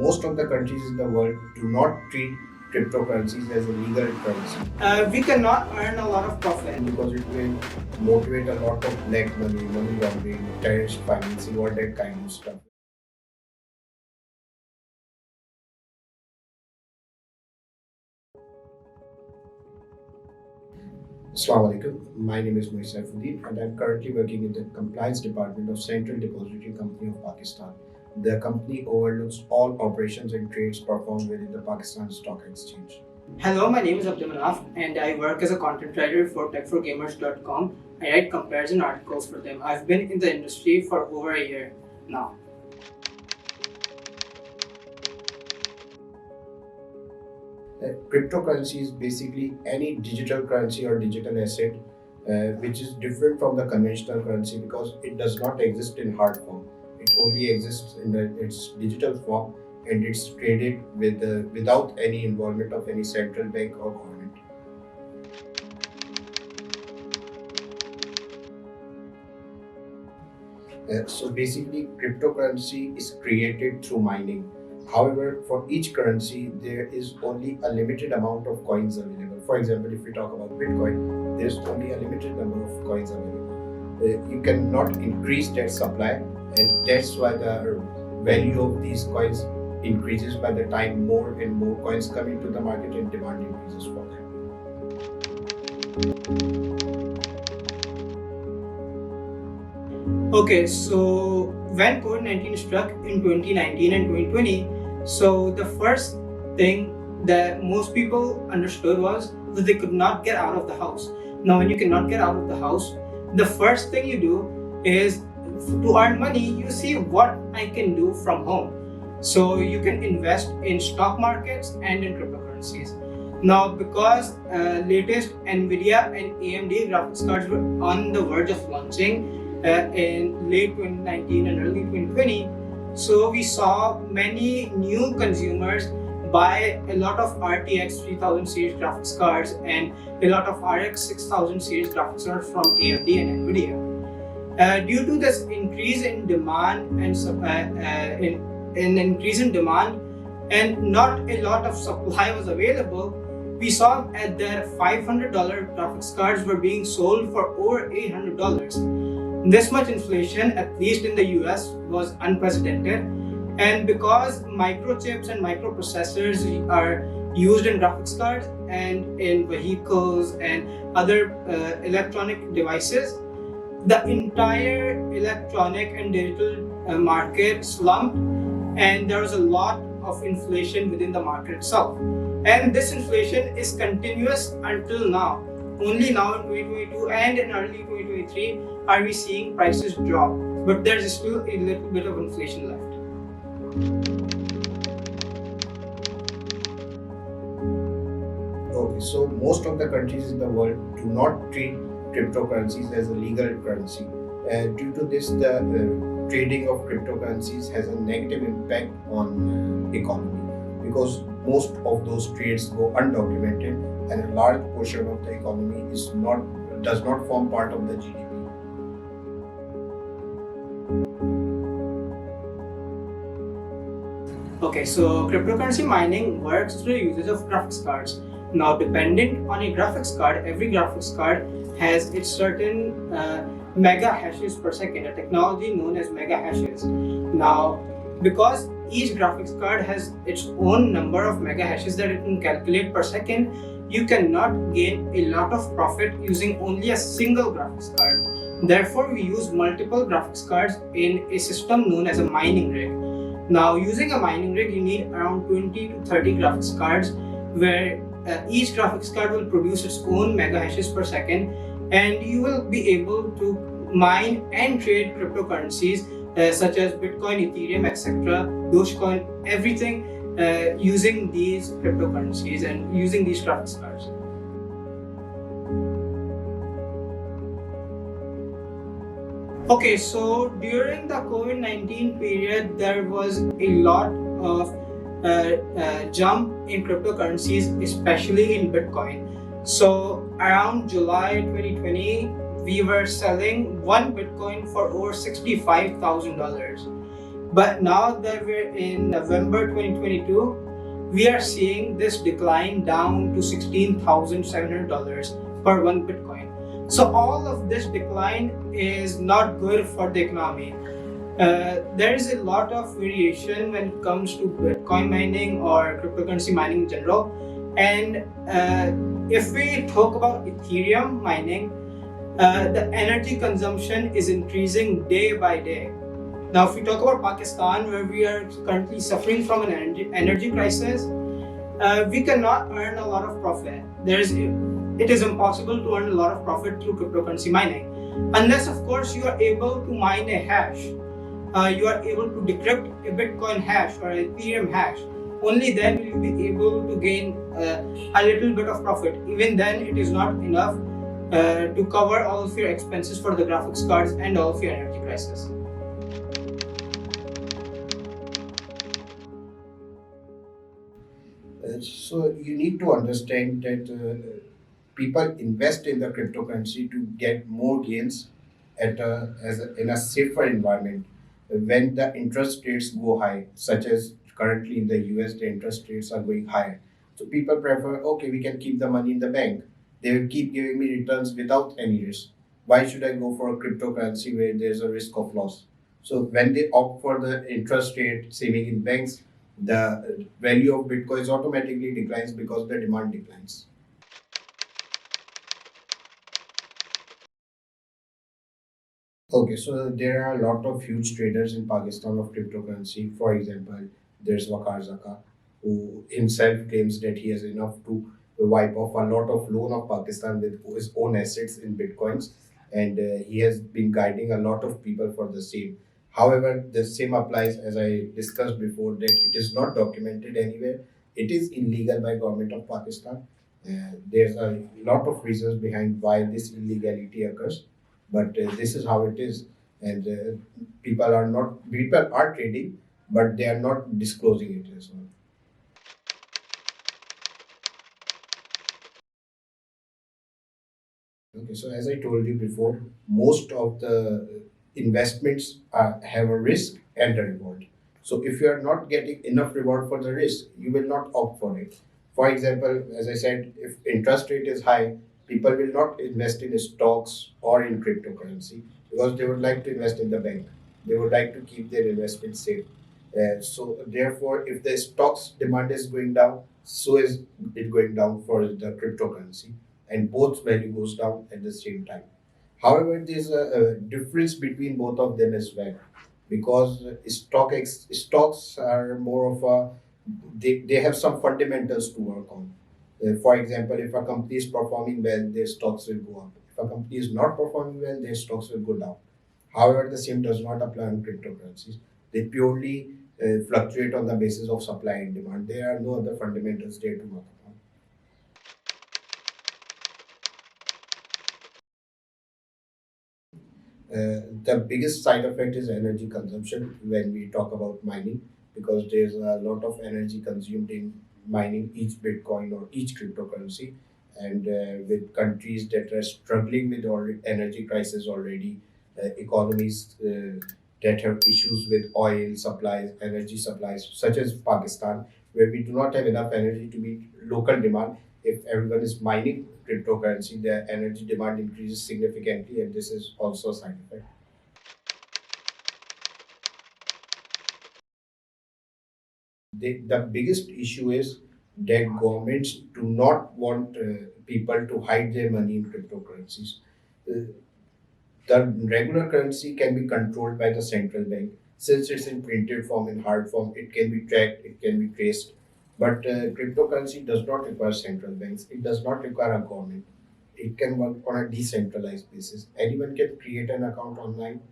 most of the countries in the world do not treat cryptocurrencies as a legal currency. We cannot earn a lot of profit because it will motivate a lot of black money, money laundering, terrorist financing, all that kind of stuff. Assalamu alaikum. My name is Moiz and I'm currently working in the compliance department of Central Depository Company of Pakistan. The company overlooks all operations and trades performed within the Pakistan Stock Exchange. Hello, my name is Abde and I work as a content writer for tech4gamers.com. I write comparison articles for them. I've been in the industry for over a year now. Cryptocurrency is basically any digital currency or digital asset which is different from the conventional currency because it does not exist in hard form. It only exists in its digital form, and it's traded without any involvement of any central bank or government. So basically, cryptocurrency is created through mining. However, for each currency, there is only a limited amount of coins available. For example, if we talk about Bitcoin, there's only a limited number of coins available. You cannot increase that supply, and that's why the value of these coins increases by the time more and more coins come into the market and demand increases for them. Okay, so when COVID-19 struck in 2019 and 2020, so the first thing that most people understood was that they could not get out of the house. Now, when you cannot get out of the house, the first thing you do is to earn money, you see what I can do from home. So you can invest in stock markets and in cryptocurrencies. Now, because latest NVIDIA and AMD graphics cards were on the verge of launching in late 2019 and early 2020, so we saw many new consumers buy a lot of RTX 3000 series graphics cards and a lot of RX 6000 series graphics cards from AMD and NVIDIA. Due to this increase in demand and not a lot of supply was available, we saw that $500 graphics cards were being sold for over $800. This much inflation, at least in the US, was unprecedented. And because microchips and microprocessors are used in graphics cards and in vehicles and other electronic devices, the entire electronic and digital market slumped, and there was a lot of inflation within the market itself. And this inflation is continuous until now. Only now in 2022 and in early 2023 are we seeing prices drop, but there's still a little bit of inflation left. Okay, so most of the countries in the world do not treat cryptocurrencies as a legal currency. Due to this, the trading of cryptocurrencies has a negative impact on economy because most of those trades go undocumented, and a large portion of the economy does not form part of the GDP. Okay, so cryptocurrency mining works through the usage of graphics cards. Now, dependent on a graphics card, every graphics card has its certain mega hashes per second, a technology known as mega hashes. Now, because each graphics card has its own number of mega hashes that it can calculate per second, you cannot gain a lot of profit using only a single graphics card. Therefore, we use multiple graphics cards in a system known as a mining rig. Now, using a mining rig, you need around 20 to 30 graphics cards, where each graphics card will produce its own mega hashes per second, and you will be able to mine and trade cryptocurrencies such as Bitcoin, Ethereum, etc., Dogecoin, everything using these cryptocurrencies and using these graphics cards. Okay, so during the COVID-19 period, there was a lot of jump in cryptocurrencies, especially in Bitcoin. So around July 2020, we were selling one Bitcoin for over $65,000. But now that we're in November 2022, we are seeing this decline down to $16,700 per one Bitcoin. So all of this decline is not good for the economy. There is a lot of variation when it comes to Bitcoin mining or cryptocurrency mining in general. And if we talk about Ethereum mining, the energy consumption is increasing day by day. Now, if we talk about Pakistan, where we are currently suffering from an energy crisis, we cannot earn a lot of profit. It is impossible to earn a lot of profit through cryptocurrency mining, unless, of course, you are able to mine a hash. You are able to decrypt a Bitcoin hash or Ethereum hash. Only then will you be able to gain a little bit of profit. Even then, it is not enough to cover all of your expenses for the graphics cards and all of your energy prices. So you need to understand that people invest in the cryptocurrency to get more gains in a safer environment when the interest rates go high, such as currently in the US, the interest rates are going higher. So people prefer, okay, we can keep the money in the bank. They will keep giving me returns without any risk. Why should I go for a cryptocurrency where there's a risk of loss? So when they opt for the interest rate saving in banks, the value of bitcoins automatically declines because the demand declines. Okay, so there are a lot of huge traders in Pakistan of cryptocurrency. For example, there's Wakar Zaka, who himself claims that he has enough to wipe off a lot of loan of Pakistan with his own assets in bitcoins, and he has been guiding a lot of people for the same. However, the same applies, as I discussed before, that it is not documented anywhere. It is illegal by government of Pakistan. There's a lot of reasons behind why this illegality occurs, but this is how it is, and people are trading, but they are not disclosing it as well. Okay, so as I told you before, most of the investments have a risk and a reward. So if you are not getting enough reward for the risk, you will not opt for it. For example, as I said, if interest rate is high, people will not invest in stocks or in cryptocurrency because they would like to invest in the bank. They would like to keep their investment safe. So therefore, if the stocks demand is going down, so is it going down for the cryptocurrency, and both value goes down at the same time. However, there's a difference between both of them as well, because stocks are more of a they have some fundamentals to work on. For example, if a company is performing well, their stocks will go up. If a company is not performing well, their stocks will go down. However, the same does not apply on cryptocurrencies. They purely fluctuate on the basis of supply and demand. There are no other fundamentals there to work upon. The biggest side effect is energy consumption when we talk about mining, because there's a lot of energy consumed in mining each Bitcoin or each cryptocurrency. And with countries that are struggling with energy crisis already, economies that have issues with oil supplies, energy supplies, such as Pakistan, where we do not have enough energy to meet local demand. If everyone is mining cryptocurrency, the energy demand increases significantly, and this is also a side effect. The biggest issue is that governments do not want people to hide their money in cryptocurrencies. Uh, the regular currency can be controlled by the central bank. Since it's in printed form, in hard form, it can be tracked, it can be traced. But cryptocurrency does not require central banks, it does not require a government. It can work on a decentralized basis. Anyone can create an account online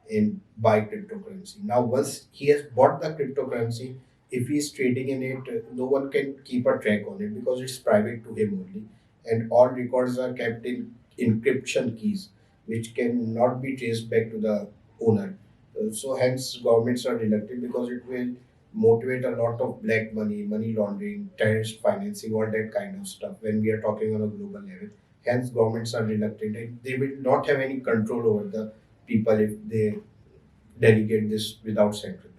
and buy cryptocurrency. Now, once he has bought the cryptocurrency, if he is trading in it, no one can keep a track on it because it's private to him only, and all records are kept in encryption keys, which cannot be traced back to the owner. So, hence, governments are reluctant because it will motivate a lot of black money, money laundering, terrorist financing, all that kind of stuff when we are talking on a global level. Hence, governments are reluctant and they will not have any control over the people if they delegate this without central